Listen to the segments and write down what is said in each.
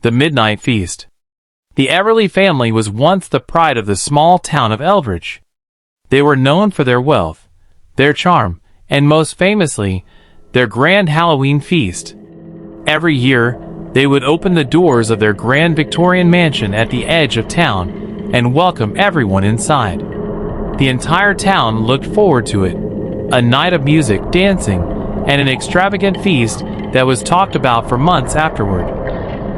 The Midnight Feast. The Everly family was once the pride of the small town of Eldridge. They were known for their wealth, their charm, and most famously, their grand Halloween feast. Every year, they would open the doors of their grand Victorian mansion at the edge of town and welcome everyone inside. The entire town looked forward to it, a night of music, dancing, and an extravagant feast that was talked about for months afterward.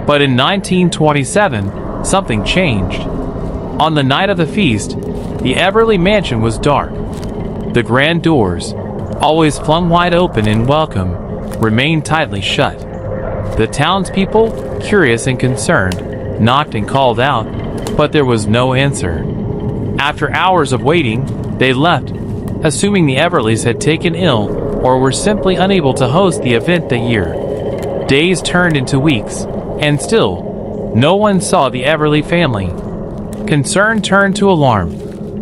But in 1927, something changed. On the night of the feast, the Everly mansion was dark. The grand doors, always flung wide open in welcome, remained tightly shut. The townspeople, curious and concerned, knocked and called out, but there was no answer. After hours of waiting, they left, assuming the Everlys had taken ill or were simply unable to host the event that year. Days turned into weeks, and still, no one saw the Everly family. Concern turned to alarm,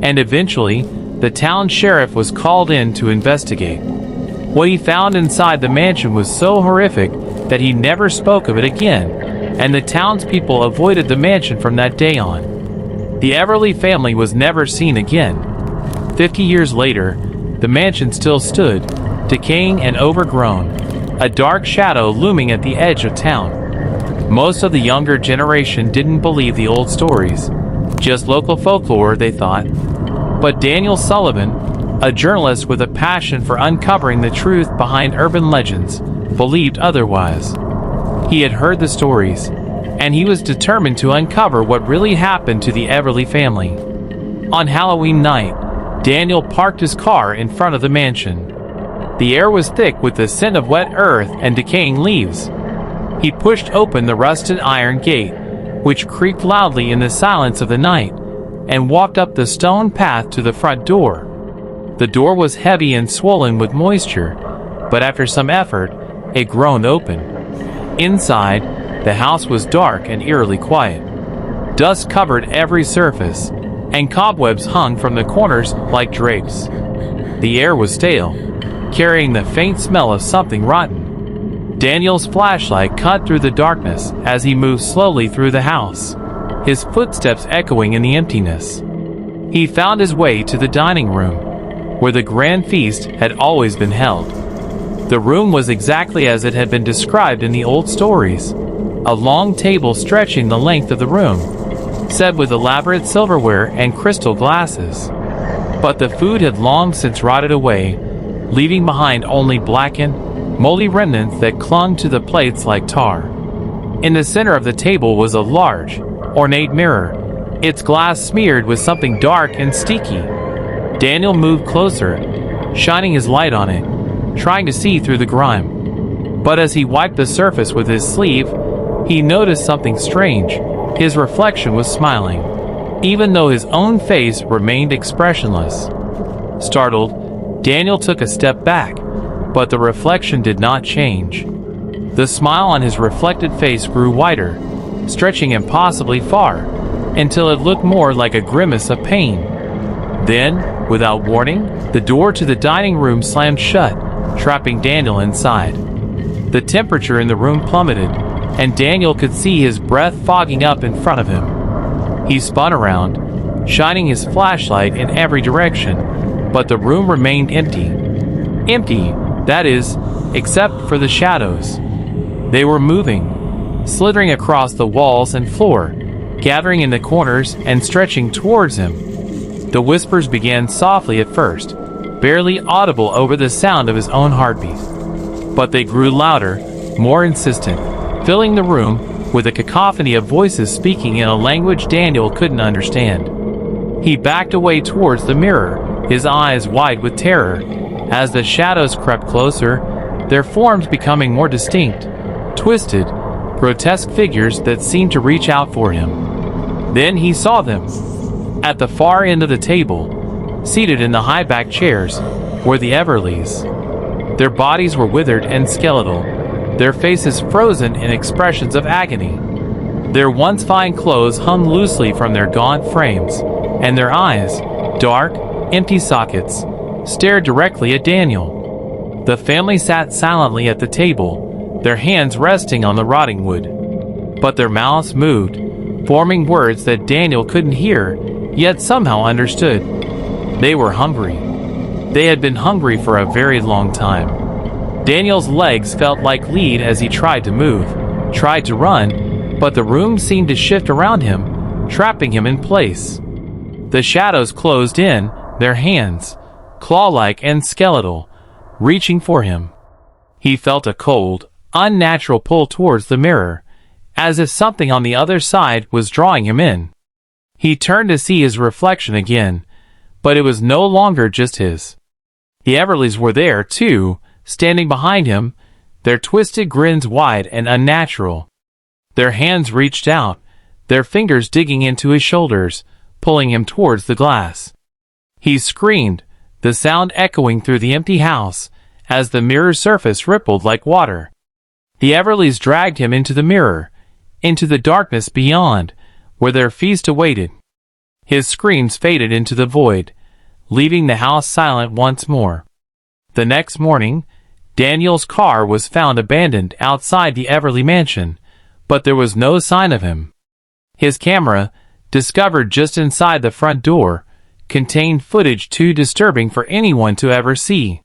and eventually, the town sheriff was called in to investigate. What he found inside the mansion was so horrific that he never spoke of it again, and the townspeople avoided the mansion from that day on. The Everly family was never seen again. 50 years later, the mansion still stood, decaying and overgrown, a dark shadow looming at the edge of town. Most of the younger generation didn't believe the old stories, just local folklore, they thought. But Daniel Sullivan, a journalist with a passion for uncovering the truth behind urban legends, believed otherwise. He had heard the stories, and he was determined to uncover what really happened to the Everly family. On Halloween night, Daniel parked his car in front of the mansion. The air was thick with the scent of wet earth and decaying leaves. He pushed open the rusted iron gate, which creaked loudly in the silence of the night, and walked up the stone path to the front door. The door was heavy and swollen with moisture, but after some effort, it groaned open. Inside, the house was dark and eerily quiet. Dust covered every surface, and cobwebs hung from the corners like drapes. The air was stale, carrying the faint smell of something rotten. Daniel's flashlight cut through the darkness as he moved slowly through the house, his footsteps echoing in the emptiness. He found his way to the dining room, where the grand feast had always been held. The room was exactly as it had been described in the old stories, a long table stretching the length of the room, set with elaborate silverware and crystal glasses. But the food had long since rotted away, leaving behind only blackened, moldy remnants that clung to the plates like tar. In the center of the table was a large, ornate mirror, its glass smeared with something dark and sticky. Daniel moved closer, shining his light on it, trying to see through the grime. But as he wiped the surface with his sleeve, he noticed something strange. His reflection was smiling, even though his own face remained expressionless. Startled, Daniel took a step back, but the reflection did not change. The smile on his reflected face grew wider, stretching impossibly far, until it looked more like a grimace of pain. Then, without warning, the door to the dining room slammed shut, trapping Daniel inside. The temperature in the room plummeted, and Daniel could see his breath fogging up in front of him. He spun around, shining his flashlight in every direction, but the room remained empty. Empty, that is, except for the shadows. They were moving, slithering across the walls and floor, gathering in the corners and stretching towards him. The whispers began softly at first, barely audible over the sound of his own heartbeat. But they grew louder, more insistent, filling the room with a cacophony of voices speaking in a language Daniel couldn't understand. He backed away towards the mirror, his eyes wide with terror. As the shadows crept closer, their forms becoming more distinct, twisted, grotesque figures that seemed to reach out for him. Then he saw them. At the far end of the table, seated in the high-backed chairs, were the Everlys. Their bodies were withered and skeletal, their faces frozen in expressions of agony. Their once fine clothes hung loosely from their gaunt frames, and their eyes, dark, empty sockets, stared directly at Daniel. The family sat silently at the table, their hands resting on the rotting wood. but their mouths moved, forming words that Daniel couldn't hear, yet somehow understood. They were hungry. They had been hungry for a very long time. Daniel's legs felt like lead as he tried to move, tried to run, but the room seemed to shift around him, trapping him in place. The shadows closed in, their hands, claw-like and skeletal, reaching for him. He felt a cold, unnatural pull towards the mirror, as if something on the other side was drawing him in. He turned to see his reflection again, but it was no longer just his. The Everleys were there, too, standing behind him, their twisted grins wide and unnatural. Their hands reached out, their fingers digging into his shoulders, pulling him towards the glass. He screamed, the sound echoing through the empty house, as the mirror's surface rippled like water. The Everleys dragged him into the mirror, into the darkness beyond, where their feast awaited. His screams faded into the void, leaving the house silent once more. The next morning, Daniel's car was found abandoned outside the Everly mansion, but there was no sign of him. His camera, discovered just inside the front door, contained footage too disturbing for anyone to ever see.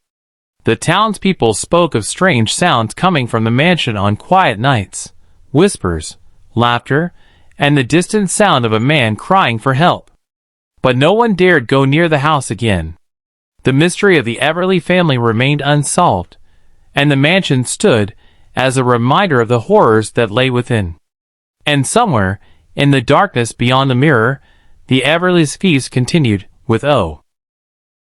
The townspeople spoke of strange sounds coming from the mansion on quiet nights, whispers, laughter, and the distant sound of a man crying for help. But no one dared go near the house again. The mystery of the Everly family remained unsolved, and the mansion stood as a reminder of the horrors that lay within. And somewhere, in the darkness beyond the mirror, the Everly's feast continued, with